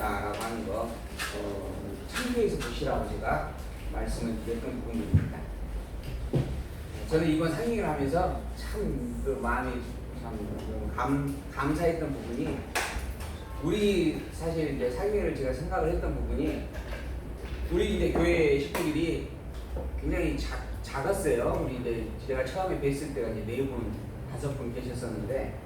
되어진다라고 하는 거 창조에서 보시라고 제가 말씀을 드렸던 부분입니다. 저는 이번 상행을 하면서 참 그 마음이 참 감사했던 부분이, 우리 사실 이제 상행을 제가 생각을 했던 부분이, 우리 이제 교회 식구들이 굉장히 작았어요. 우리 이제 제가 처음에 뵀을 때가 이제 4분, 5분 계셨었는데,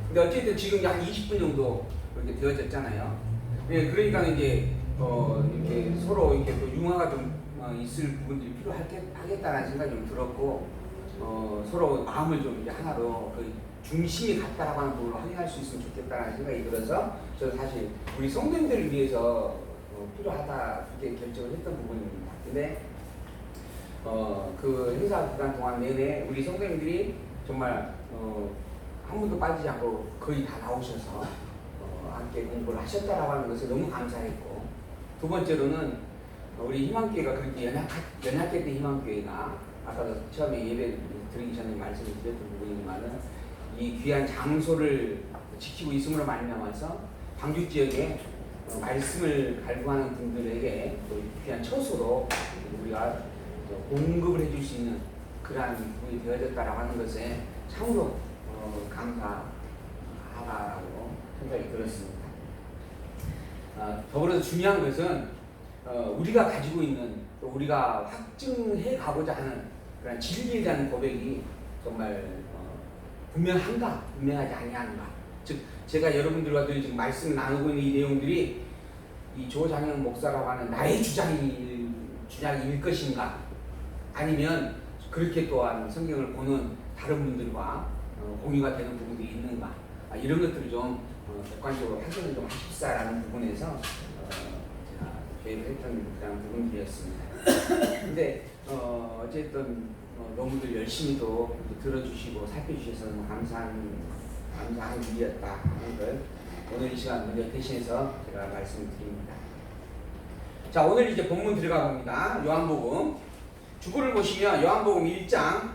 근데 어쨌든 지금 한 20분 정도 이렇게 되어졌잖아요. 예, 그러니까 이제 이렇게 서로 이렇게 또 융화가 좀 있을 부분들이 필요하겠다라는 생각이 좀 들었고, 서로 마음을 좀 이제 하나로 그 중심이 같다라고 하는 부분을 확인할 수 있으면 좋겠다라는 생각이 들어서, 저는 사실 우리 성도님들을 위해서 필요하다 이렇게 결정을 했던 부분입니다. 근데 그 행사 기간 동안 내내 우리 성도님들이 정말 한 분도 빠지지 않고 거의 다 나오셔서 함께 공부를 하셨다라고 하는 것에 너무 감사했고, 두 번째로는 우리 희망교회가 그렇게 연약했던 희망교회가, 아까도 처음에 예배 드리기 전에 말씀을 드렸던 부분이지만은, 이 귀한 장소를 지키고 있음으로 말미암아서 광주 지역에 말씀을 갈구하는 분들에게 또 귀한 처소로 우리가 공급을 해줄 수 있는 그러한 부분이 되어졌다라고 하는 것에 참으로 감사하다라고 생각이 들었습니다. 더불어서 중요한 것은 우리가 가지고 있는, 또 우리가 확증해 가고자 하는 그런 진리에 대한 고백이 정말 분명한가, 분명하지 아니한가. 즉, 제가 여러분들과 지금 말씀을 나누고 있는 이 내용들이 이 조장현 목사라고 하는 나의 주장일 것인가, 아니면 그렇게 또한 성경을 보는 다른 분들과 공유가 되는 부분이 있는가, 이런 것들을 좀 객관적으로 확인을 좀 하십사라는 부분에서 제가 계획을 했던 그런 부분들이었습니다. 근데 어쨌든 너무들 열심히 또 들어주시고 살펴주셔서 감사한 일이었다 하는 걸 오늘 이 시간 먼저 대신해서 제가 말씀을 드립니다. 자, 오늘 이제 본문 들어가 봅니다. 요한복음 주보를 보시면 요한복음 1장,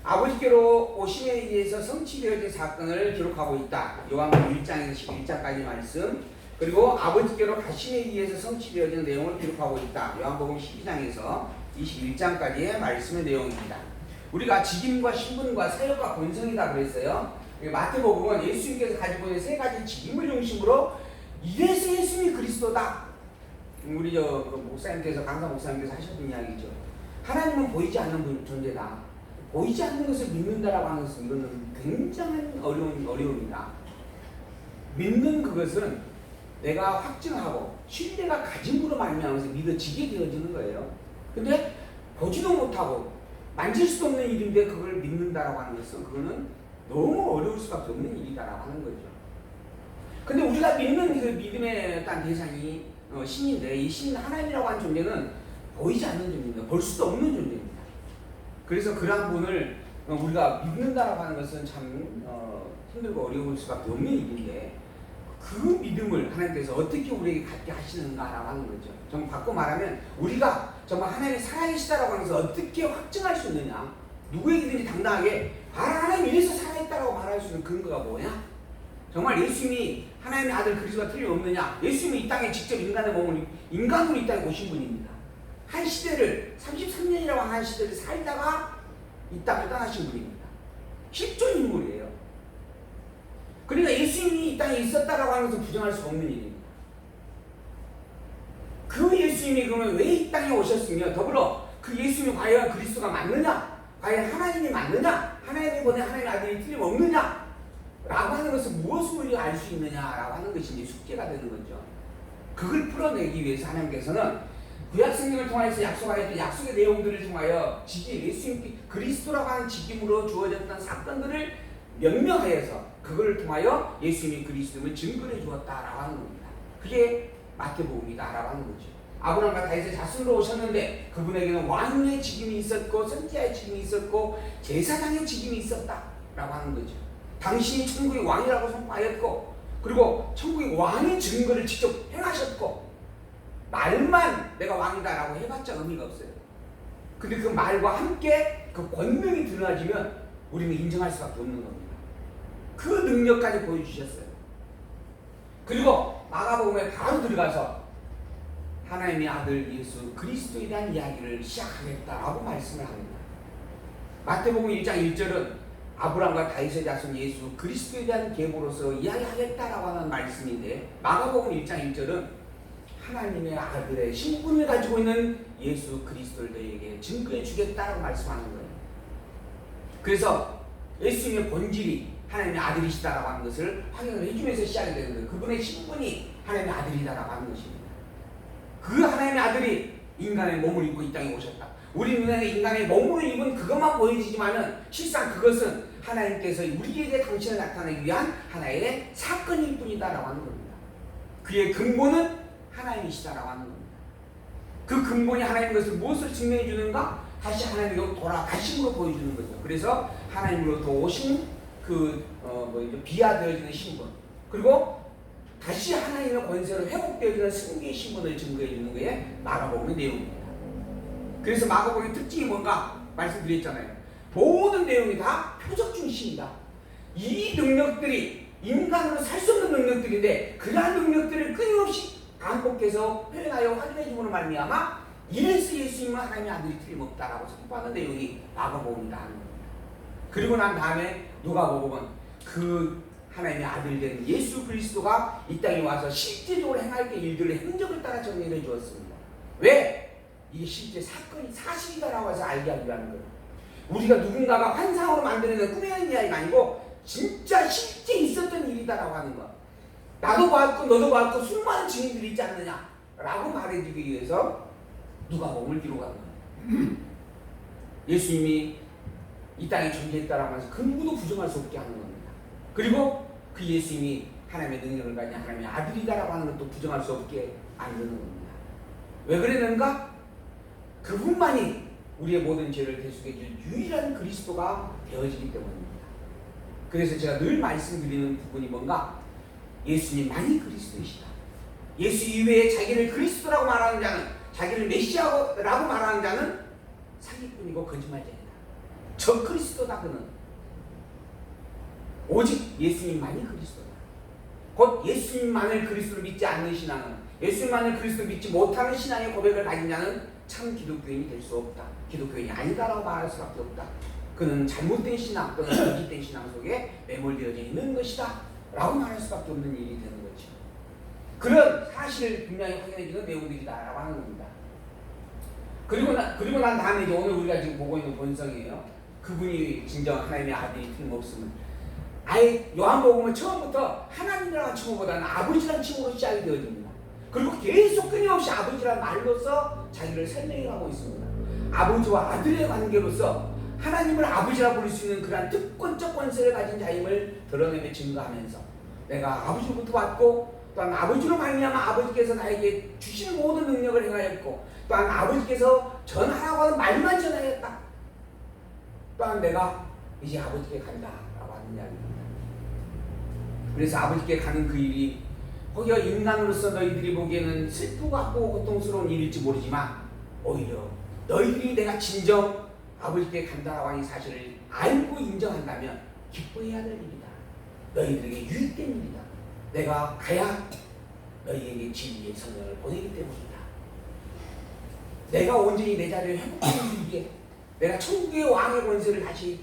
아버지께로 오심에 의해서 성취되어진 사건을 기록하고 있다. 요한복음 1장에서 11장까지 말씀, 그리고 아버지께로 가심에 의해서 성취되어진 내용을 기록하고 있다. 요한복음 12장에서 21장까지의 말씀의 내용입니다. 우리가 직임과 신분과 사역과 본성이다 그랬어요. 마태복음은 예수님께서 가지고 있는 3가지 직임을 중심으로 이래서 예수님이 그리스도다. 우리 목사님께서, 강사 목사님께서 하셨던 이야기죠. 하나님은 보이지 않는 존재다. 보이지 않는 것을 믿는다라고 하는 것은, 이거는 굉장한 어려움이다. 믿는 그것은 내가 확증하고 신뢰가 가짐으로 말미암아서 믿어지게 되어지는 거예요. 근데 보지도 못하고 만질 수도 없는 일인데 그걸 믿는다라고 하는 것은, 그거는 너무 어려울 수밖에 없는 일이다라고 하는 거죠. 근데 우리가 믿는 그 믿음의 딴 대상이 신인데, 이 신 하나님이라고 하는 존재는 보이지 않는 존재입니다. 볼 수도 없는 존재입니다. 그래서 그러한 분을 우리가 믿는다라고 하는 것은 참 힘들고 어려울 수밖에 없는 일인데, 그 믿음을 하나님께서 어떻게 우리에게 갖게 하시는가라고 하는 거죠. 좀 바꿔 말하면, 우리가 정말 하나님이 살아계시다라고 하는 것을 어떻게 확증할 수 있느냐, 누구에게든지 당당하게 하나님 이래서 살아있다라고 말할 수 있는 근거가 뭐냐? 정말 예수님이 하나님의 아들 그리스도가 틀림없느냐? 예수님이 이 땅에 직접 인간의 몸을, 인간으로 이 땅에 오신 분입니다. 한 시대를, 33년이라고 하는 시대를 살다가 이 땅을 떠나신 분입니다. 실존 인물이에요. 그러니까 예수님이 이 땅에 있었다라고 하는 것은 부정할 수 없는 일입니다. 그 예수님이 그러면 왜 이 땅에 오셨으며, 더불어 그 예수님이 과연 그리스도가 맞느냐? 과연 하나님이 맞느냐? 하나님이 보낸 하나님의 아들이 틀림없느냐? 라고 하는 것은 무엇을 우리가 알 수 있느냐라고 하는 것이 이제 숙제가 되는 거죠. 그걸 풀어내기 위해서 하나님께서는 구약 성경을 통해서 약속하였던 약속의 내용들을 통하여 직임, 예수님 그리스도라고 하는 직임으로 주어졌던 사건들을 명명하여서 그걸 통하여 예수님이 그리스도를 증거해 주었다라고 하는 겁니다. 그게 마태복음이다라고 하는 거죠. 아브라함과 다윗의 자손으로 오셨는데 그분에게는 왕의 직임이 있었고, 선지자의 직임이 있었고, 제사장의 직임이 있었다라고 하는 거죠. 당신이 천국의 왕이라고 선포하였고, 그리고 천국의 왕의 증거를 직접 행하셨고, 말만 내가 왕이다라고 해봤자 의미가 없어요. 근데 그 말과 함께 그 권능이 드러나지면 우리는 인정할 수밖에 없는 겁니다. 그 능력까지 보여주셨어요. 그리고 마가복음에 바로 들어가서 하나님의 아들 예수 그리스도에 대한 이야기를 시작하겠다라고 말씀을 합니다. 마태복음 1장 1절은 아브라함과 다윗의 자손 예수 그리스도에 대한 계보로서 이야기하겠다라고 하는 말씀인데, 마가복음 1장 1절은 하나님의 아들의 신분을 가지고 있는 예수 그리스도를 너희에게 증거해 주겠다라고 말씀하는 거예요. 그래서 예수님의 본질이 하나님의 아들이시다라고 하는 것을 확인을 해주면서 시작이 되는 거예요. 그분의 신분이 하나님의 아들이다라고 하는 것입니다. 그 하나님의 아들이 인간의 몸을 입고 이 땅에 오셨다. 우리 눈에는 인간의 몸으로 입은 그것만 보여지지만은 실상 그것은 하나님께서 우리에게 당신을 나타내기 위한 하나의 사건일 뿐이다라고 하는 겁니다. 그의 근본은 하나님이시다라고 하는 겁니다. 그 근본이 하나님인 것을 무엇을 증명해 주는가? 다시 하나님으로 돌아가심으로 보여주는 거죠. 그래서 하나님으로부터 오신 비하되어지는 신분, 그리고 다시 하나님의 권세로 회복되어지는 승리의 신분을 증거해 주는 것에 마가복음의 내용입니다. 그래서 마가복음의 특징이 뭔가 말씀드렸잖아요. 모든 내용이 다 표적 중심이다. 이 능력들이 인간으로 살 수 없는 능력들인데, 그러한 능력들을 끊임없이 반복해서 표현하여 확인해 줌으로 말미암아 이래서 예수님은 하나님의 아들이 틀림없다라고 선포하는 내용이 마가복음이다 하는 겁니다. 그리고 난 다음에 누가복음은 그 하나님의 아들 된 예수 그리스도가 이 땅에 와서 실제적으로 행할 때 일들을 행적을 따라 정리해 주었습니다. 왜? 이게 실제 사건이 사실이다라고 해서 알게 하기 위한 거예요. 우리가 누군가가 환상으로 만드는 꿈이라는 이야기가 아니고 진짜 실제 있었던 일이다라고 하는 것. 나도 봤고 너도 봤고 수많은 증인들이 있지 않느냐라고 말해주기 위해서 누가복음을 기록한 거예요. 예수님이 이 땅에 존재했다라고 해서 그 누구도 부정할 수 없게 하는 겁니다. 그리고 그 예수님이 하나님의 능력을 가진 하나님의 아들이다라고 하는 것도 부정할 수 없게 만드는 겁니다. 왜 그랬는가? 그분만이 우리의 모든 죄를 대속해 줄 유일한 그리스도가 되어지기 때문입니다. 그래서 제가 늘 말씀드리는 부분이 뭔가? 예수님만이 그리스도이시다. 예수 이외에 자기를 그리스도라고 말하는 자는, 자기를 메시아라고 말하는 자는 사기꾼이고 거짓말쟁이다. 저 그리스도다. 그는 오직 예수님만이 그리스도다. 곧 예수님만을 그리스도를 믿지 않는 신앙은, 예수님만을 그리스도를 믿지 못하는 신앙의 고백을 가진 자는 참 기독교인이 될 수 없다. 기독교인이 아니다라고 말할 수밖에 없다. 그는 잘못된 신앙 또는 거짓된 신앙 속에 매몰되어져 있는 것이다 라고 말할 수밖에 없는 일이 되는 거죠. 그런 사실을 분명히 확인해주는 내용들이다라고 하는 겁니다. 그리고 난 다음에 이제 오늘 우리가 지금 보고 있는 본성이에요. 그분이 진정 하나님의 아들이 틀림없음을, 아예 요한복음은 처음부터 하나님이라는 칭호보다는 아버지라는 칭호로 시작이 되어집니다. 그리고 계속 끊임없이 아버지라는 말로서 자기를 설명해가고 있습니다. 아버지와 아들의 관계로서 하나님을 아버지라 부를 수 있는 그러한 특권적 권세를 가진 자임을 드러내며 증거하면서, 내가 아버지로부터 왔고 또한 아버지로 말미암아 아버지께서 나에게 주신 모든 능력을 행하였고, 또한 아버지께서 전하라고 하는 말만 전하였다. 또한 내가 이제 아버지께 간다 라고 하는 이야기입니다. 그래서 아버지께 가는 그 일이 거기가 인간으로서 너희들이 보기에는 슬프고 아프고 고통스러운 일일지 모르지만, 오히려 너희들이 내가 진정 아버지께 간다라고 하는 사실을 알고 인정한다면 기뻐해야 될 일이다. 너희들에게 유익된 일이다. 내가 가야 너희에게 진리의 성령을 보내기 때문이다. 내가 온전히 내 자리를 회복하는 일이기에, 내가 천국의 왕의 권세를 다시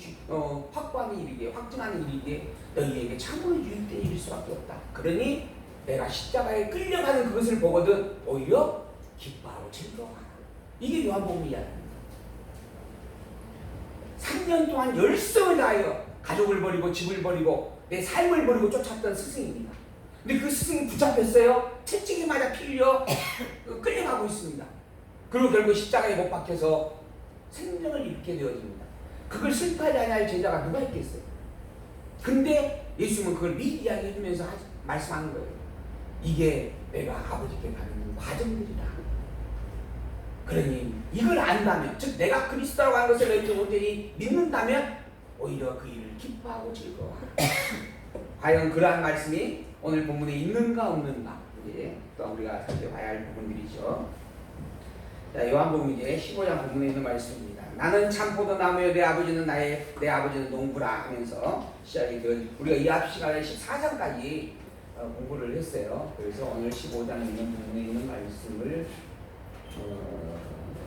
확보하는 일이기에, 확증하는 일이기에 너희에게 참으로 유익된 일일 수밖에 없다. 그러니 내가 십자가에 끌려가는 그것을 보거든 오히려 기뻐하고 즐거워하라. 이게 요한복음의 이야기입니다. 3년 동안 열성을 다하여 가족을 버리고 집을 버리고 내 삶을 버리고 쫓았던 스승입니다. 근데 그 스승이 붙잡혔어요. 채찍에 맞아 피 흘려 끌려가고 있습니다. 그리고 결국 십자가에 못 박혀서 생명을 잃게 되어집니다. 그걸 슬퍼하지 않을 제자가 누가 있겠어요? 근데 예수님은 그걸 미리 이야기해주면서 말씀하는 거예요. 이게 내가 아버지께 가는 과정들이다. 그러니 이걸 안다면, 즉 내가 그리스도라고 하는 것을 너희들이 온전히 믿는다면 오히려 그 일을 기뻐하고 즐거워하라. 과연 그러한 말씀이 오늘 본문에 있는가 없는가, 이제 또 우리가 살펴봐야 할 부분들이죠. 자, 요한복음 이제 15장 본문에 있는 말씀입니다. 나는 참 포도나무여 내 아버지는 내 아버지는 농부라 하면서 시작이 되어, 우리가 이 앞 시간에 14장까지 공부를 했어요. 그래서 오늘 15장에 있는 부분에 있는 말씀을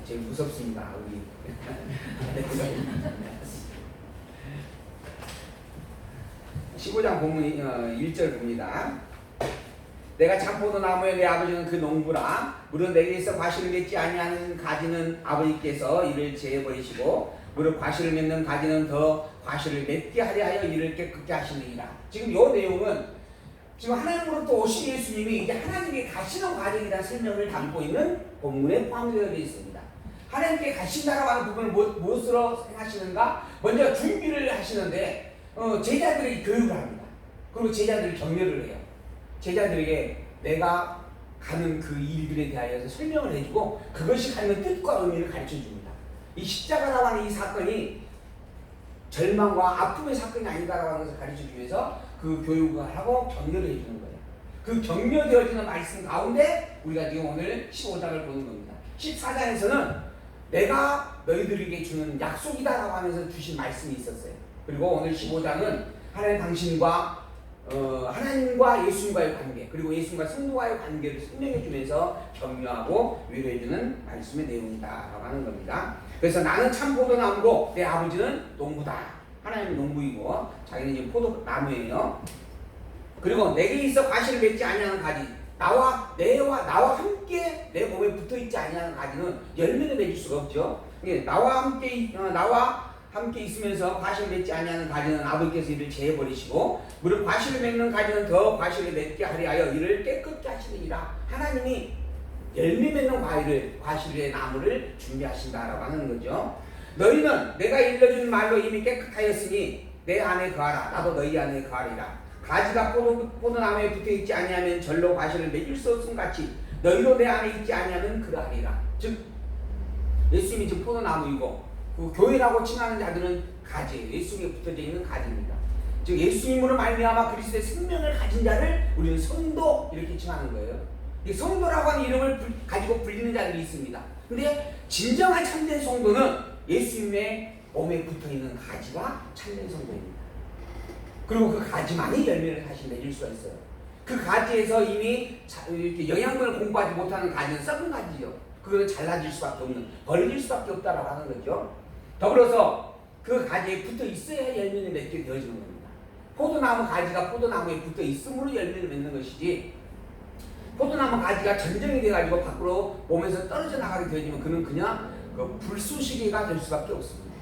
제일 무섭습니다. 우리 15장 본문 1절 봅니다. 내가 참포도 나무에 내 아버지는 그 농부라. 무릇 내게 있어 과실을 맺지 아니하는 가지는 아버지께서 이를 제해버리시고 무릇 과실을 맺는 가지는 더 과실을 맺게 하려 하여 이를 깨끗게 하시느니라. 지금 이 내용은 지금 하나님으로부터 오신 예수님이 이제 하나님께 가시는 과정이라는 설명을 담고 있는 본문에 포함되어 있습니다. 하나님께 가신다라고 하는 부분을 무엇으로 생각하시는가? 먼저 준비를 하시는데 제자들에게 교육을 합니다. 그리고 제자들을 격려를 해요. 제자들에게 내가 가는 그 일들에 대하여서 설명을 해주고 그것이 갖는 뜻과 의미를 가르쳐줍니다. 이 십자가라고 하는 이 사건이 절망과 아픔의 사건이 아니다라고 하는 것을 가르쳐주기 위해서 그 교육을 하고 격려를 해주는 거예요. 그 격려되어지는 말씀 가운데 우리가 지금 오늘 15장을 보는 겁니다. 14장에서는 내가 너희들에게 주는 약속이다라고 하면서 주신 말씀이 있었어요. 그리고 오늘 15장은 하나님 당신과 하나님과 예수님과의 관계, 그리고 예수님과 성도와의 관계를 설명해 주면서 격려하고 위로해 주는 말씀의 내용이다라고 하는 겁니다. 그래서 나는 참 포도나무고 내 아버지는 농부다. 하나님은 농부이고 자기는 지금 포도나무예요. 그리고 내게 있어 과실을 맺지 아니하는 가지, 나와 함께 내 몸에 붙어 있지 아니하는 가지는 열매를 맺을 수가 없죠. 나와 함께 있으면서 과실을 맺지 아니하는 가지는 아버지께서 이를 제해버리시고 무릇 과실을 맺는 가지는 더 과실을 맺게 하려 하여 이를 깨끗게 하시느니라. 하나님이 열매 맺는 과실의 나무를 준비하신다라고 하는 거죠. 너희는 내가 일러준 말로 이미 깨끗하였으니 내 안에 거하라. 나도 너희 안에 거하리라. 가지가 포도나무에 붙어있지 아니하면 절로 과실을 맺을 수 없음 같이 너희도 내 안에 있지 아니하면 그러하리라. 즉 예수님이 지금 포도나무이고 그 교회라고 칭하는 자들은 가지예요. 예수님에 붙어져 있는 가지입니다. 즉 예수님으로 말미암아 그리스도의 생명을 가진 자를 우리는 성도 이렇게 칭하는 거예요. 이 성도라고 하는 이름을 가지고 불리는 자들이 있습니다. 근데 진정한 참된 성도는 예수님의 몸에 붙어있는 가지가 참된 성도입니다. 그리고 그 가지만이 열매를 다시 맺을 수가 있어요. 그 가지에서 이미 이렇게 영양분을 공부하지 못하는 가지는 썩은 가지죠. 그거는 잘라질 수밖에 없는, 버려질 수밖에 없다라고 하는 거죠. 더불어서 그 가지에 붙어 있어야 열매를 맺게 되어지는 겁니다. 포도나무 가지가 포도나무에 붙어 있음으로 열매를 맺는 것이지, 포도나무 가지가 전정이 돼가지고 밖으로 몸에서 떨어져 나가게 되어지면 그는 그냥 그 불쏘시개가 될 수밖에 없습니다.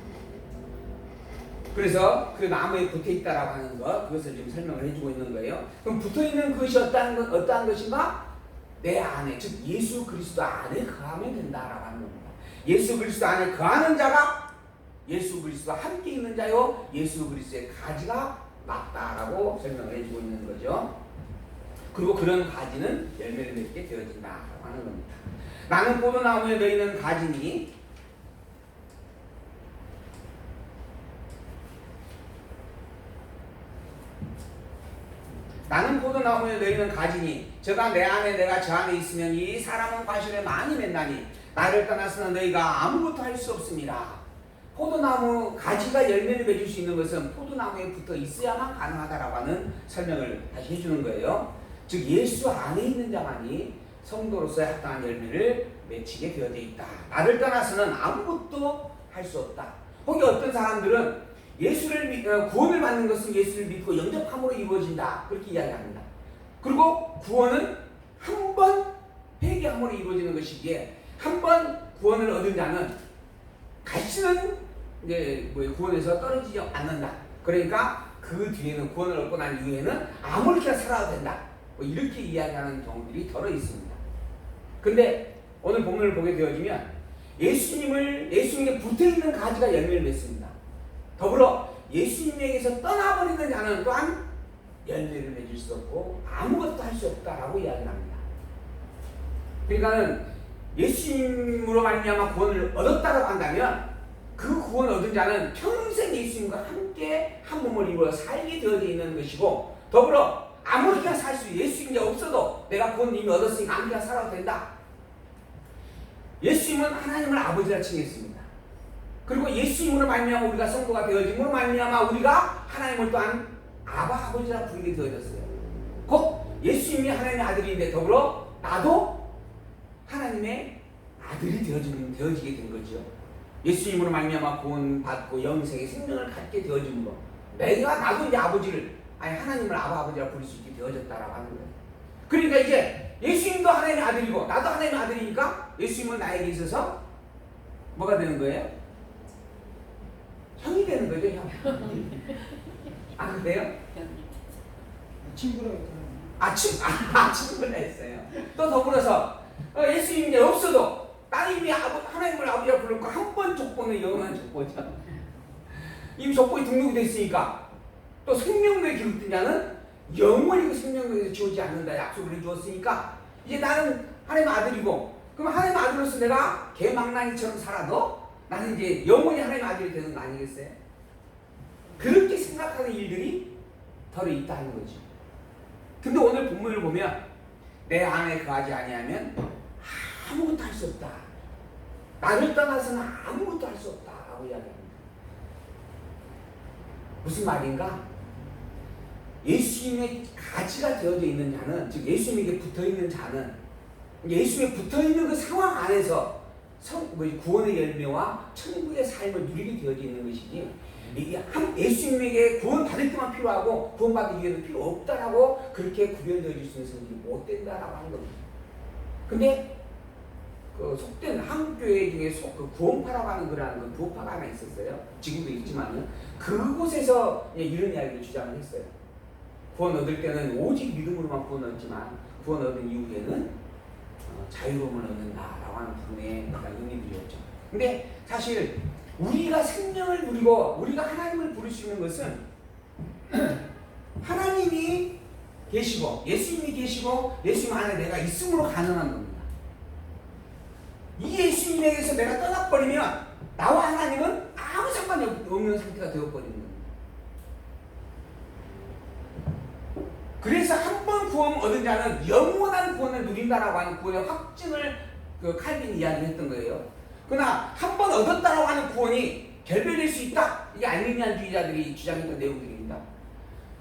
그래서 그 나무에 붙어 있다라고 하는 것, 그것을 지금 설명을 해주고 있는 거예요. 그럼 붙어 있는 것이 어떠한 것인가? 내 안에, 즉 예수 그리스도 안에 거하면 된다라고 하는 겁니다. 예수 그리스도 안에 거하는 자가 예수 그리스도와 함께 있는 자요, 예수 그리스도의 가지가 맞다라고 설명을 해주고 있는 거죠. 그리고 그런 가지는 열매를 맺게 되어진다라고 하는 겁니다. 나는 포도나무에 너희는 가지니 나는 포도나무에 너희는 가지니 저가 내 안에 내가 저 안에 있으면 이 사람은 과실에 많이 맺나니 나를 떠나서는 너희가 아무것도 할 수 없습니다. 포도나무 가지가 열매를 맺을 수 있는 것은 포도나무에 붙어 있어야만 가능하다라고 하는 설명을 다시 해주는 거예요. 즉 예수 안에 있는 자만이 성도로서의 합당한 열매를 맺히게 되어져 있다. 나를 떠나서는 아무것도 할 수 없다. 혹시 어떤 사람들은 구원을 받는 것은 예수를 믿고 영접함으로 이루어진다. 그렇게 이야기합니다. 그리고 구원은 한 번 회개함으로 이루어지는 것이기에 한 번 구원을 얻은 자는 다시는 구원에서 떨어지지 않는다. 그러니까 그 뒤에는 구원을 얻고 난 이후에는 아무렇게나 살아도 된다. 이렇게 이야기하는 경우들이 더러 있습니다. 근데 오늘 본문을 보게 되어지면 예수님께 붙어있는 가지가 열매를 맺습니다. 더불어 예수님에게서 떠나버리는 자는 또한 열매를 맺을 수 없고 아무것도 할 수 없다라고 이야기합니다. 그러니까는 예수님으로 말미암아 구원을 얻었다고 한다면 그 구원 얻은 자는 평생 예수님과 함께 한 몸을 이루어 살게 되어져 있는 것이고, 더불어 아무렇게나 살 수 예수님이 없어도 내가 구원 이미 얻었으니까 아무렇게나 살아도 된다. 예수님은 하나님을 아버지라 칭했습니다. 그리고 예수님으로 말미암아 우리가 성도가 되어짐으로 말미암아 우리가 하나님을 또한 아버지라 부르게 되어졌어요. 곧 예수님이 하나님의 아들인데 더불어 나도 하나님의 아들이 되어지게 된 거죠. 예수님으로 말미암아 구원받고 영생의 생명을 갖게 되어짐으로 나도 이제 하나님을 아버지라 부를 수 있게 되어졌다라고 하는 거예요. 그러니까 이제 예수님도 하나님의 아들이고 나도 하나님의 아들이니까 예수님은 나에게 있어서 뭐가 되는 거예요? 형이 되는 거죠, 형. 아, 그래요? 친구라고 친구라 했어요. 또 더불어서 예수님이 이제 없어도 나는 이미 하나님을 아버지라 부르고 한 번 족보는 영원한 족보죠. 이미 족보에 등록이 됐으니까 또 생명록에 기록된 자는 영원히 그 생명록에서 지워지지 않는다 약속을 해주었으니까 이제 나는 하나님의 아들이고 그럼 하나님의 아들로서 내가 개망나니처럼 살아도 나는 이제 영원히 하나님의 아들이 되는 거 아니겠어요? 그렇게 생각하는 일들이 덜어 있다는 거죠. 근데 오늘 본문을 보면 내 안에 거하지 아니하면 아무것도 할 수 없다. 나를 떠나서는 아무것도 할 수 없다라고 이야기합니다. 무슨 말인가? 예수님의 가지가 되어져 있는 자는, 즉 예수님에게 붙어 있는 자는 예수님에 붙어 있는 그 상황 안에서 구원의 열매와 천국의 삶을 누리게 되어져 있는 것이지, 예수님에게 구원받을 때만 필요하고 구원받기 위해서는 필요 없다라고 그렇게 구별되어질 수 있는 성질이 못 된다라고 하는 겁니다. 근데 그 속된 한국교회 중에 그 구원파라고 하는 그 교파가 하나 있었어요. 지금도 있지만은 그곳에서 이런 이야기를 주장을 했어요. 구원 얻을 때는 오직 믿음으로만 구원 얻지만 구원 얻은 이후에는 자유로움을 얻는다라고 하는 분의 의미들이었죠. 근데 사실 우리가 생명을 누리고 우리가 하나님을 부를 수 있는 것은 하나님이 계시고 예수님이 계시고 예수님 안에 내가 있음으로 가능한 겁니다. 이 예수님에게서 내가 떠나버리면 나와 하나님은 아무 상관이 없는 상태가 되어버리는 겁니다. 그래서 한 번 구원 얻은 자는 영원한 구원을 누린다라고 하는 구원의 확증을 칼빈이 이야기했던 거예요. 그러나 한 번 얻었다라고 하는 구원이 결별될 수 있다. 이게 알미니안주의자들이 주장했던 내용들입니다.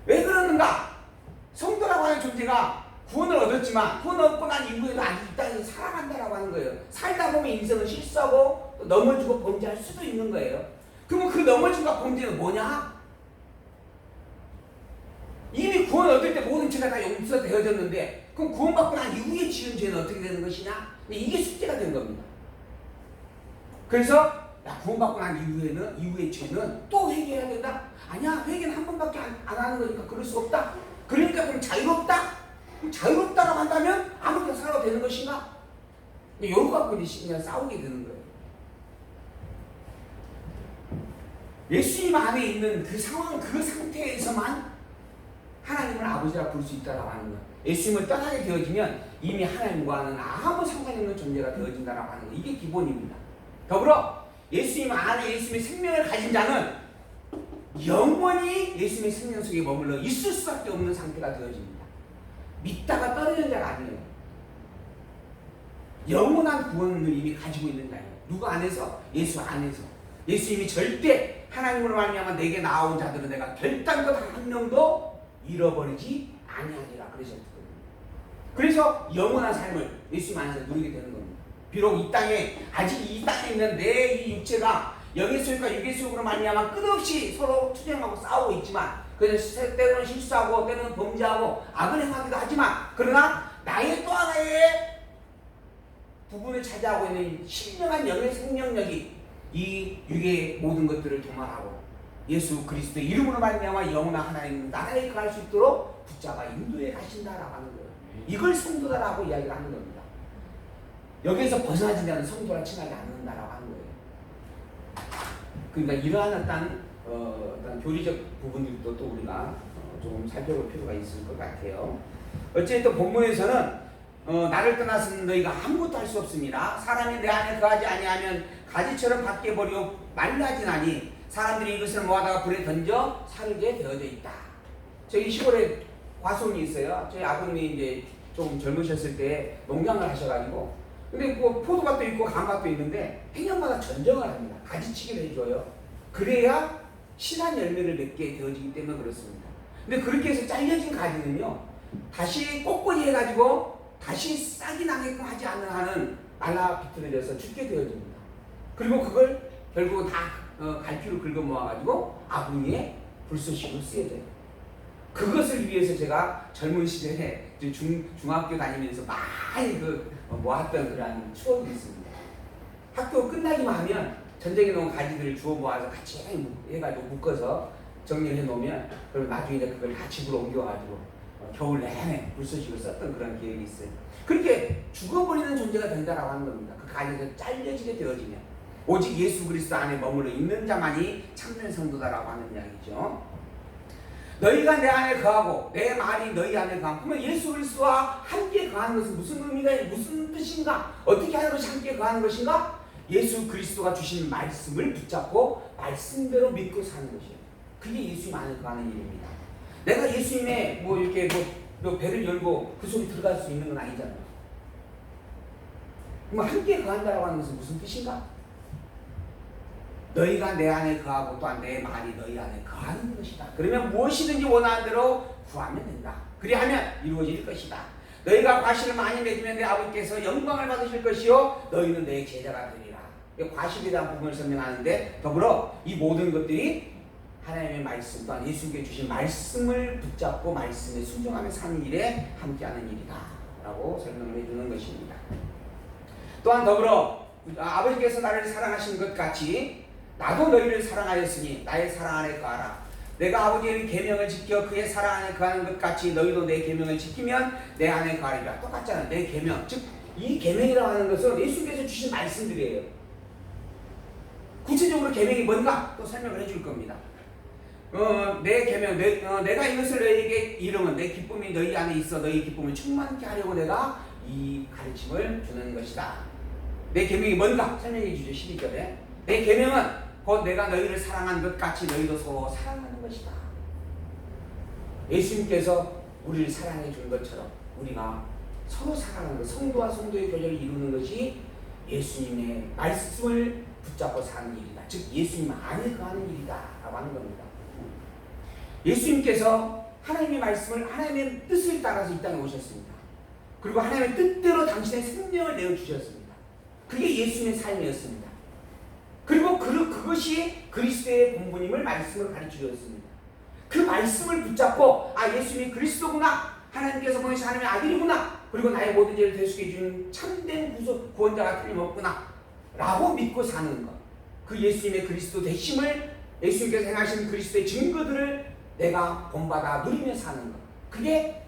왜 그러는가? 성도라고 하는 존재가 구원을 얻었지만 구원 얻고 난 이후에도 아직 이 땅에서 살아간다라고 하는 거예요. 살다 보면 인생은 실수하고 또 넘어지고 범죄할 수도 있는 거예요. 그러면 그 넘어짐과 범죄는 뭐냐? 이미 구원 얻을 때 모든 죄가 다 용서되어졌는데 그럼 구원받고 난 이후에 지은 죄는 어떻게 되는 것이냐? 이게 숙제가 된 겁니다. 그래서 구원받고 난 이후의 죄는 또 회개해야 된다? 아니야, 회개는 한 번밖에 안 하는 거니까 그럴 수 없다? 그러니까 그럼 자유롭다? 그럼 자유롭다라고 한다면 아무렇게나 살아도 되는 것인가? 요거 갖고 이제 그냥 싸우게 되는 거예요. 예수님 안에 있는 그 상황, 그 상태에서만 하나님을 아버지라 부를 수 있다라고 하는 거예요. 예수님을 떠나게 되어지면 이미 하나님과는 아무 상관이 없는 존재가 되어진다라고 하는 거예요. 이게 기본입니다. 더불어 예수님 안에 예수님의 생명을 가진 자는 영원히 예수님의 생명 속에 머물러 있을 수밖에 없는 상태가 되어집니다. 믿다가 떨어지는 자가 아니에요. 영원한 구원을 이미 가지고 있는 자예요. 누구 안에서? 예수 안에서. 예수님이 절대 하나님으로 말미암아 내게 나온 자들은 내가 결단코 단 한 명도 잃어버리지 아니하리라 그러셨거든요. 그래서 영원한 삶을 예수님 안에서 누리게 되는 겁니다. 비록 이 땅에 아직 이 땅에 있는 내 이 육체가 영의 속과 육의 속으로 말미암아 끝없이 서로 투쟁하고 싸우고 있지만 그래서 때로는 실수하고 때로는 범죄하고 악을 행하기도 하지만 그러나 나의 또 하나의 부분을 차지하고 있는 신령한 영의 생명력이 이 육의 모든 것들을 도말하고 예수 그리스도의 이름으로 말미암아 영원한 하나님 나라에 거할 수 있도록 붙잡아 인도해 가신다라고 하는 거예요. 이걸 성도다라고 이야기를 하는 겁니다. 여기에서 벗어나지 않는 성도라 칭하지 않는다라고 하는 거예요. 그러니까 이러한 어떤 교리적 부분들도 또 우리가 조금 살펴볼 필요가 있을 것 같아요. 어쨌든 본문에서는 나를 떠나서는 너희가 아무것도 할 수 없습니다. 사람이 내 안에 거하지 아니하면 가지처럼 밖에 버리고 말라지나니 사람들이 이것을 모아다가 불에 던져 사르게 되어져 있다. 저희 시골에 과수원이 있어요. 저희 아버님이 이제 좀 젊으셨을 때 농장을 하셔가지고 근데 뭐 포도밭도 있고 감밭도 있는데 해년마다 전정을 합니다. 가지치기를 해줘요. 그래야 실한 열매를 맺게 되어지기 때문에 그렇습니다. 근데 그렇게 해서 잘려진 가지는요 다시 꼿꼿이 해가지고 다시 싹이 나게끔 하지 않는 한은 말라 비틀어져서 죽게 되어집니다. 그리고 그걸 결국 다 갈피로 긁어 모아가지고 아궁이에 불쏘시로 쓰여져요. 그것을 위해서 제가 젊은 시절에 중학교 다니면서 많이 모았던 그런 추억이 있습니다. 학교 끝나기만 하면 전쟁에 놓은 가지들을 주워 모아서 같이 해가지고 묶어서 정리를 해 놓으면 그럼 나중에 이제 그걸 다 집으로 옮겨가지고 겨울 내내 불쏘시로 썼던 그런 기억이 있어요. 그렇게 죽어버리는 존재가 된다라고 하는 겁니다. 그 가지에서 잘려지게 되어지면 오직 예수 그리스도 안에 머물러 있는 자만이 참된 성도다라고 하는 이야기죠. 너희가 내 안에 거하고 내 말이 너희 안에 거하고, 그러면 예수 그리스도와 함께 거하는 것은 무슨 의미가, 무슨 뜻인가? 어떻게 하는 것이 함께 거하는 것인가? 예수 그리스도가 주신 말씀을 붙잡고 말씀대로 믿고 사는 것이에요. 그게 예수님 안에 거하는 일입니다. 내가 예수님의 이렇게 배를 열고 그 속에 들어갈 수 있는 건 아니잖아요. 그럼 함께 거한다라고 하는 것은 무슨 뜻인가? 너희가 내 안에 거하고 또한 내 말이 너희 안에 거하는 것이다. 그러면 무엇이든지 원하는 대로 구하면 된다. 그리하면 이루어질 것이다. 너희가 과실을 많이 맺으면 내 아버지께서 영광을 받으실 것이요 너희는 내 제자가 되리라. 과실에 대한 부분을 설명하는데, 더불어 이 모든 것들이 하나님의 말씀 또한 예수님께 주신 말씀을 붙잡고 말씀에 순종하며 사는 일에 함께하는 일이다 라고 설명을 해주는 것입니다. 또한 더불어 아버지께서 나를 사랑하신 것 같이 나도 너희를 사랑하였으니 나의 사랑 안에 거하라. 내가 아버지의 계명을 지켜 그의 사랑 안에 거하는 것 같이 너희도 내 계명을 지키면 내 안에 거하리라. 똑같잖아요. 내 계명, 즉 이 계명이라고 하는 것은 예수님께서 주신 말씀들이에요. 구체적으로 계명이 뭔가 또 설명을 해줄 겁니다. 내 계명, 내가 이것을 너희에게 이름은 내 기쁨이 너희 안에 있어 너희 기쁨을 충만케 하려고 내가 이 가르침을 주는 것이다. 내 계명이 뭔가 설명해 주죠. 12절에 내 계명은 곧 내가 너희를 사랑한 것 같이 너희도 서로 사랑하는 것이다. 예수님께서 우리를 사랑해 준 것처럼 우리가 서로 사랑하는 것, 성도와 성도의 교제를 이루는 것이 예수님의 말씀을 붙잡고 사는 일이다. 즉 예수님 안에 거하는 일이다 라고 하는 겁니다. 예수님께서 하나님의 말씀을, 하나님의 뜻을 따라서 이 땅에 오셨습니다. 그리고 하나님의 뜻대로 당신의 생명을 내어주셨습니다. 그게 예수님의 삶이었습니다. 그리고 그것이 그리스도의 본분임을 말씀으로 가르쳐주었습니다. 그 말씀을 붙잡고 예수님이 그리스도구나, 하나님께서 보내신 하나님의 아들이구나, 그리고 나의 모든 죄를 대속해 주는 참된 구원자가 틀림없구나 라고 믿고 사는 것, 그 예수님의 그리스도 되심을, 예수님께서 행하신 그리스도의 증거들을 내가 본받아 누리며 사는 것, 그게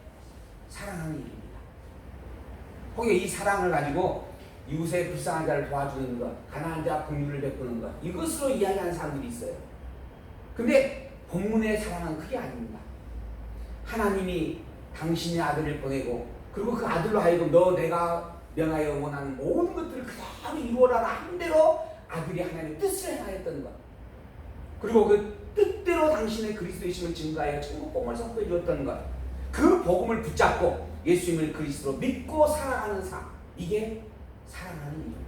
사랑하는 일입니다. 혹시 이 사랑을 가지고 이웃의 불쌍한 자를 도와주는 것, 가난한 자 긍휼을 베푸는 것, 이것으로 이야기하는 사람들이 있어요. 근데 본문의 사랑은 그게 아닙니다. 하나님이 당신의 아들을 보내고, 그리고 그 아들로 하여금 너 내가 명하여 원하는 모든 것들을 그대로 이루어라 한 대로 아들이 하나님의 뜻을 행하였던 것, 그리고 그 뜻대로 당신의 그리스도이심을 증거하여 천국 복음을 선포해 주었던 것, 그 복음을 붙잡고 예수님을 그리스도로 믿고 살아가는 삶, 이게 사랑하는 일입니다.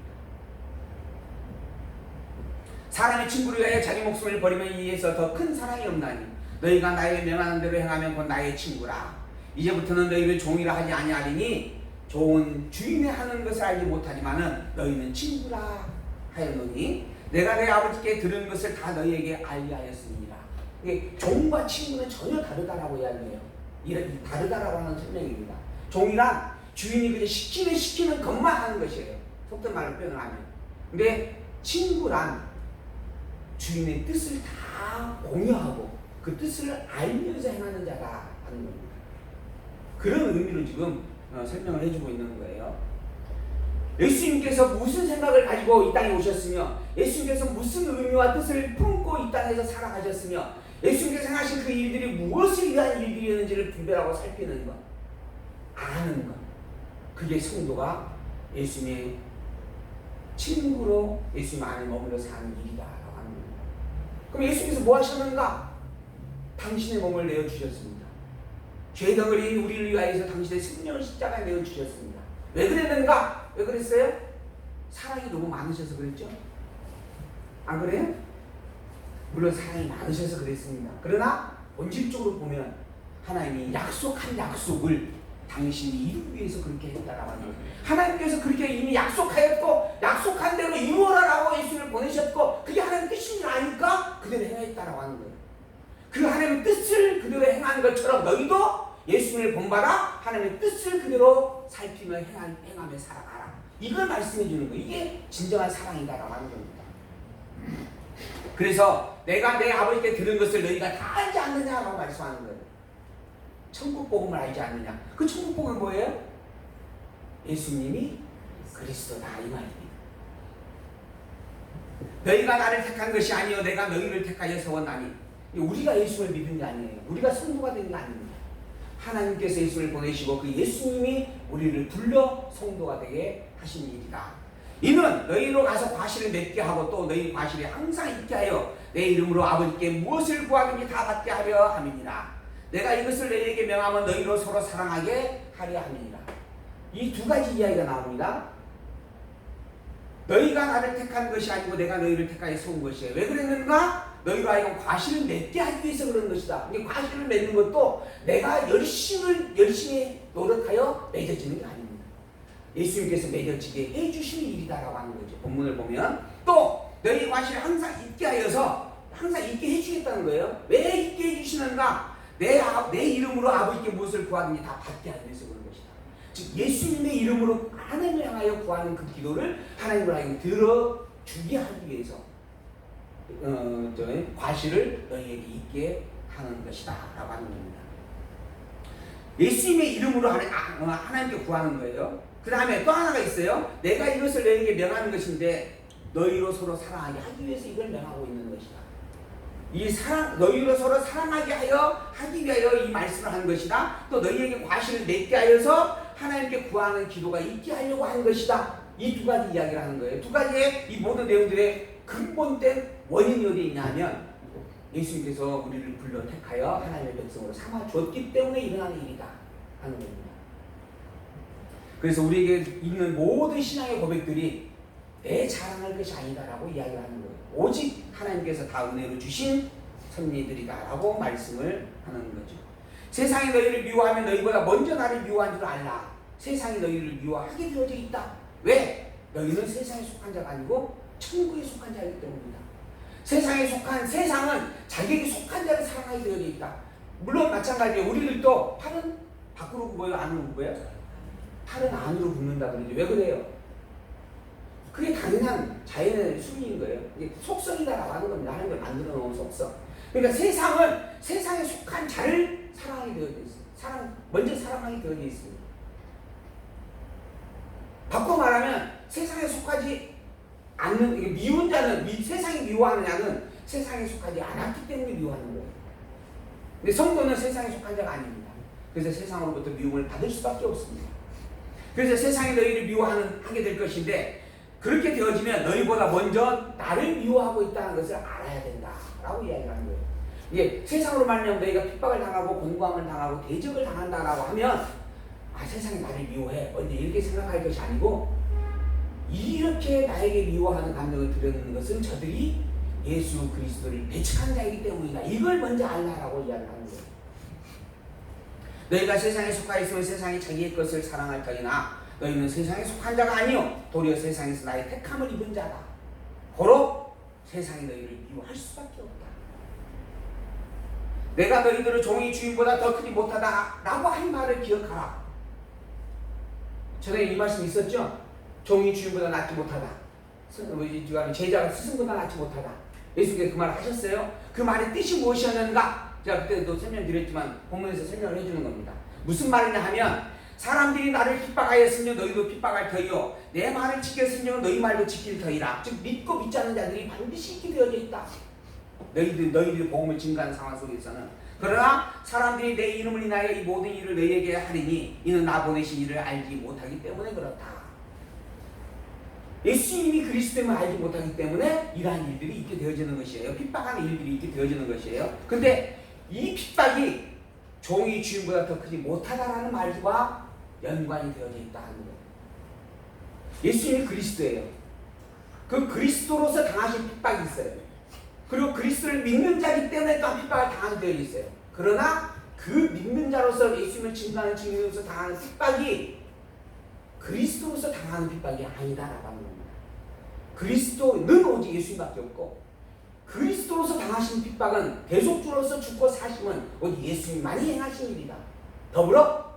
사람의 친구를 위하여 자기 목숨을 버리면 이에서 더 큰 사랑이 없나니 너희가 나의 명하는 대로 행하면 곧 나의 친구라. 이제부터는 너희를 종이라 하지 아니하리니 종은 주인의 하는 것을 알지 못하지만은 너희는 친구라 하였노니 내가 내 아버지께 들은 것을 다 너희에게 알게 하였으니라. 이게 종과 친구는 전혀 다르다라고 이야기해요. 다르다라고 하는 설명입니다. 종이란 주인이 그냥 시키는 것만 하는 것이에요. 속된 말로 표현을 하면. 근데 친구란 주인의 뜻을 다 공유하고 그 뜻을 알면서 행하는 자가 하는 겁니다. 그런 의미로 지금 설명을 해주고 있는 거예요. 예수님께서 무슨 생각을 가지고 이 땅에 오셨으며, 예수님께서 무슨 의미와 뜻을 품고 이 땅에서 살아가셨으며, 예수님께서 행하신 그 일들이 무엇을 위한 일들이었는지를 분별하고 살피는 것, 아는 것, 그게 성도가 예수님의 친구로 예수님 안에 머물러 사는 일이다라고 하는 겁니다. 그럼 예수님께서 뭐 하셨는가? 당신의 몸을 내어주셨습니다. 죄 덩어리인 우리를 위하여서 당신의 생명을 십자가에 내어주셨습니다. 왜 그랬는가? 왜 그랬어요? 사랑이 너무 많으셔서 그랬죠? 안 그래요? 물론 사랑이 많으셔서 그랬습니다. 그러나 본질적으로 보면 하나님이 약속한 약속을 당신이 이루기 위해서 그렇게 했다라고 하는 거예요. 하나님께서 그렇게 이미 약속하였고 약속한 대로 이루어라라고 예수님을 보내셨고 그게 하나님의 뜻인 줄 아니까 그대로 행하였다라고 하는 거예요. 그 하나님의 뜻을 그대로 행하는 것처럼 너희도 예수님을 본받아 하나님의 뜻을 그대로 살피며 행하며 살아가라. 이걸 말씀해 주는 거예요. 이게 진정한 사랑이다라고 하는 겁니다. 그래서 내가 내 아버지께 들은 것을 너희가 다 알지 않느냐라고 말씀하는 거예요. 천국 복음을 알지 않느냐. 그 천국 복음은 뭐예요? 예수님이 그리스도다 이 말입니다. 너희가 나를 택한 것이 아니요 내가 너희를 택하여 세웠나니. 우리가 예수를 믿은 게 아니에요. 우리가 성도가 된 게 아닙니다. 하나님께서 예수를 보내시고 그 예수님이 우리를 불러 성도가 되게 하신 일이다. 이는 너희로 가서 과실을 맺게 하고 또 너희 과실이 항상 있게 하여 내 이름으로 아버지께 무엇을 구하든지 다 받게 하려 함이니라. 내가 이것을 너희에게 명하면 너희로 서로 사랑하게 하려 함이니라. 이 두 가지 이야기가 나옵니다. 너희가 나를 택한 것이 아니고 내가 너희를 택하여 세운 것이에요. 왜 그랬는가? 너희로 하여금 과실을 맺게 하기 위해서 그런 것이다. 이게 과실을 맺는 것도 내가 열심히 노력하여 맺어지는 게 아닙니다. 예수님께서 맺어지게 해주시는 일이다라고 하는 거죠. 본문을 보면 또 너희 과실을 항상 있게 하여서 항상 있게 해주겠다는 거예요. 왜 있게 해주시는가? 내 이름으로 아버지께 무엇을 구하든지 다 받게 하기 위해서 그런 것이다. 즉 예수님의 이름으로 하나님을 향하여 구하는 그 기도를 하나님을 하여금 들어주게 하기 위해서 과실을 너희에게 있게 하는 것이다 라고 하는 겁니다. 예수님의 이름으로 하나님께 구하는 거예요. 그 다음에 또 하나가 있어요. 내가 이것을 너희에게 명하는 것인데 너희로 서로 사랑하게 하기 위해서 이걸 명하고 있는 것이다. 이 너희로 서로 사랑하게 하기 위하여 이 말씀을 하는 것이다. 또 너희에게 과실을 맺게 하여서 하나님께 구하는 기도가 있게 하려고 하는 것이다. 이 두 가지 이야기를 하는 거예요. 두 가지의 이 모든 내용들의 근본된 원인이 어디에 있냐면 예수님께서 우리를 불러 택하여 하나님의 백성으로 삼아 주었기 때문에 일어나는 일이다 하는 겁니다. 그래서 우리에게 있는 모든 신앙의 고백들이 내 자랑할 것이 아니다라고 이야기를 하는 거예요. 오직 하나님께서 다 은혜로 주신 선미들이다라고 말씀을 하는 거죠. 세상이 너희를 미워하면 너희보다 먼저 나를 미워한 줄 알라. 세상이 너희를 미워하게 되어져 있다. 왜? 너희는 세상에 속한 자가 아니고 천국에 속한 자이기 때문입니다. 세상에 속한 세상은 자기에게 속한 자를 사랑하게 되어져 있다. 물론 마찬가지예요. 우리들도 팔은 밖으로 굽어요? 안으로 굽어요? 팔은 안으로 굽는다 그러죠. 왜 그래요? 그게 당연한 자연의 순리인 거예요. 이게 속성이다라고 하는 겁니다. 하나님을 만들어 놓은 속성. 그러니까 세상은 세상에 속한 자를 사랑하게 되어져 있어요. 먼저 사랑하게 되어져 있습니다. 바꿔 말하면 세상에 속하지 않는, 미운 자는, 세상이 미워하는 자는 세상에 속하지 않았기 때문에 미워하는 거예요. 근데 성도는 세상에 속한 자가 아닙니다. 그래서 세상으로부터 미움을 받을 수밖에 없습니다. 그래서 세상이 너희를 미워하게 될 것인데 그렇게 되어지면 너희보다 먼저 나를 미워하고 있다는 것을 알아야 된다라고 이야기하는 거예요. 이게 세상으로 말하면 너희가 핍박을 당하고 공고함을 당하고 대적을 당한다라고 하면 세상이 나를 미워해 먼저 이렇게 생각할 것이 아니고 이렇게 나에게 미워하는 감정을 드러내는 것은 저들이 예수 그리스도를 배척한 자이기 때문이다. 이걸 먼저 알라라고 이야기를 하는 거예요. 너희가 세상에 속하 있으면 세상이 자기의 것을 사랑할 터이나 너희는 세상에 속한 자가 아니요 도리어 세상에서 나의 택함을 입은 자다. 고로 세상이 너희를 미워할 수밖에 없다. 내가 너희들을 종이 주인보다 더 크지 못하다 라고 한 말을 기억하라. 전에 이 말씀 있었죠? 종이 주인보다 낫지 못하다. 제자가 스승보다 낫지 못하다. 예수께서 그 말을 하셨어요. 그 말의 뜻이 무엇이었는가? 제가 그때도 설명드렸지만 본문에서 설명을 해주는 겁니다. 무슨 말이냐 하면 사람들이 나를 핍박하였으며 너희도 핍박할 터이요 내 말을 지켰으며 너희 말도 지킬 터이라. 즉 믿고 믿지 않는 자들이 반드시 있게 되어져 있다. 너희들이 복음을 증거하는 상황 속에서는. 그러나 사람들이 내 이름을 인하여 이 모든 일을 너희에게 하리니 이는 나 보내신 이를 알지 못하기 때문에 그렇다. 예수님이 그리스도임을 알지 못하기 때문에 이러한 일들이 있게 되어지는 것이에요. 핍박하는 일들이 있게 되어지는 것이에요. 근데 이 핍박이 종이 주인보다 더 크지 못하다라는 말과 연관이 되어져 있다 하는 거예요. 예수님이 그리스도예요. 그 그리스도로서 당하신 핍박이 있어요. 그리고 그리스도를 믿는 자이기 때문에 또한 핍박을 당하게 되어 있어요. 그러나 그 믿는 자로서 예수님을 증거하는 증인으로서 당하는 핍박이 그리스도로서 당하는 핍박이 아니다라고 하는 겁니다. 그리스도는 오직 예수님밖에 없고 그리스도로서 당하신 핍박은 대속주로서 죽고 사심은 오직 예수님만이 행하신 일이다. 더불어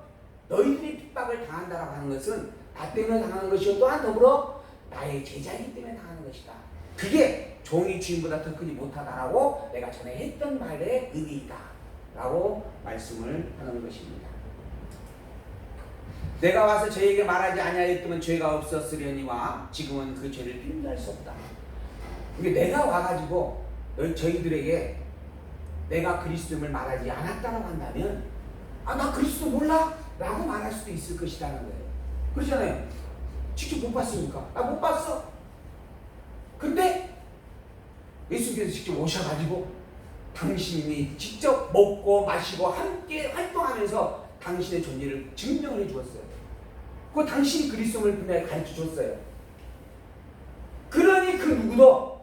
너희들이 핍박을 당한다라고 하는 것은 나 때문에 당하는 것이요 또한 더불어 나의 제자이기 때문에 당하는 것이다. 그게 종이 주인보다 더 크지 못하다라고 내가 전에 했던 말의 의미이다 라고 말씀을 하는 것입니다. 내가 와서 저에게 말하지 아니하였더면 죄가 없었으려니와 지금은 그 죄를 핑계할 수 없다. 이게 내가 와가지고 저희들에게 내가 그리스도를 말하지 않았다고 한다면 나 그리스도 몰라? 라고 말할 수도 있을 것이라는 거예요. 그렇잖아요. 직접 못 봤으니까. 못 봤어. 근데 예수님께서 직접 오셔가지고 당신이 직접 먹고 마시고 함께 활동하면서 당신의 존재를 증명을 해주었어요. 그 당신이 그리스도를 분명히 가르쳐 줬어요. 그러니 그 누구도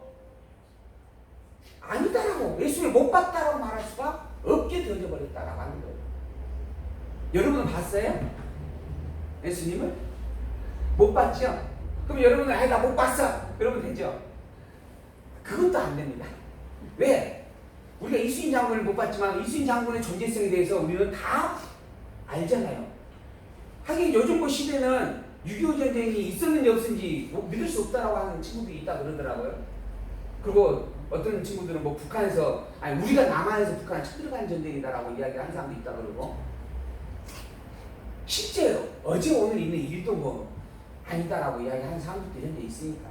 아니다라고 예수를 못 봤다라고 말할 수가 없게 되어져 버렸다라고 하는 거예요. 여러분은 봤어요? 예수님을? 못 봤죠? 그럼 여러분은 나 못 봤어. 그러면 되죠? 그것도 안 됩니다. 왜? 우리가 이순신 장군을 못 봤지만 이순신 장군의 존재성에 대해서 우리는 다 알잖아요. 하긴 요즘 시대는 6.25 전쟁이 있었는지 없었는지 믿을 수 없다라고 하는 친구들이 있다 그러더라고요. 그리고 어떤 친구들은 북한에서 우리가 남한에서 북한을 쳐들어간 전쟁이다라고 이야기를 하는 사람도 있다 그러고 실제로 어제 오늘 있는 일도 아니다라고 이야기하는 사람들도 현재 있으니까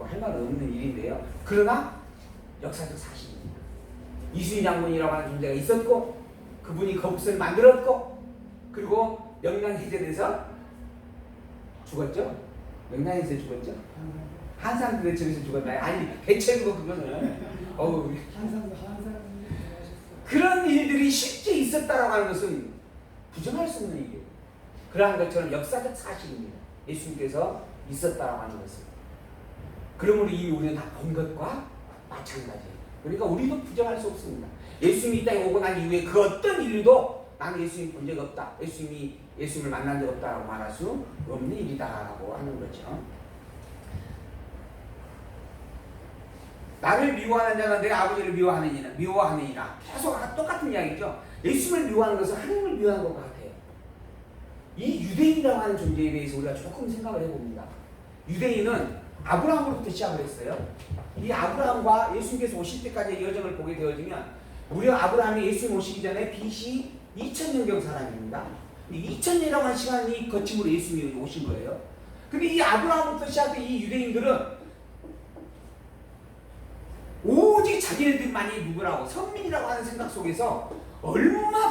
할 말은 없는 일인데요. 그러나 역사적 사실입니다. 이순신 장군이라고 하는 존재가 있었고 그분이 거북선을 만들었고 그리고 명량 해제돼서 죽었죠. 명량에서 죽었죠. 한산 대첩에서 죽었나요? 아니 대체로 그거는 그런 일들이 실제 있었다라고 하는 것은 부정할 수 없는 일이에요. 그러한 것처럼 역사적 사실입니다. 예수님께서 있었다라고 하는 것은. 그러므로 이미 우리는 다 본 것과 마찬가지예요. 그러니까 우리도 부정할 수 없습니다. 예수님이 이 땅에 오고 난 이후에 그 어떤 인류도 나는 예수님 본 적 없다. 예수님을 만난 적 없다라고 말할 수 없는 일이다라고 하는 거죠. 나를 미워하는 자는 내 아버지를 미워하느니라. 계속 똑같은 이야기죠. 예수님을 미워하는 것은 하나님을 미워하는 것 같아요. 이 유대인이라고 하는 존재에 대해서 우리가 조금 생각을 해봅니다. 유대인은 아브라함으로부터 시작을 했어요. 이 아브라함과 예수님께서 오실 때까지의 여정을 보게 되어지면 무려 아브라함이 예수님 오시기 전에 BC 2000년경 사람입니다. 2000년이라고 하는 시간이 거침으로 예수님이 오신 거예요. 근데 이 아브라함부터 시작된 이 유대인들은 오직 자기네들만이 누구라고 선민이라고 하는 생각 속에서 얼마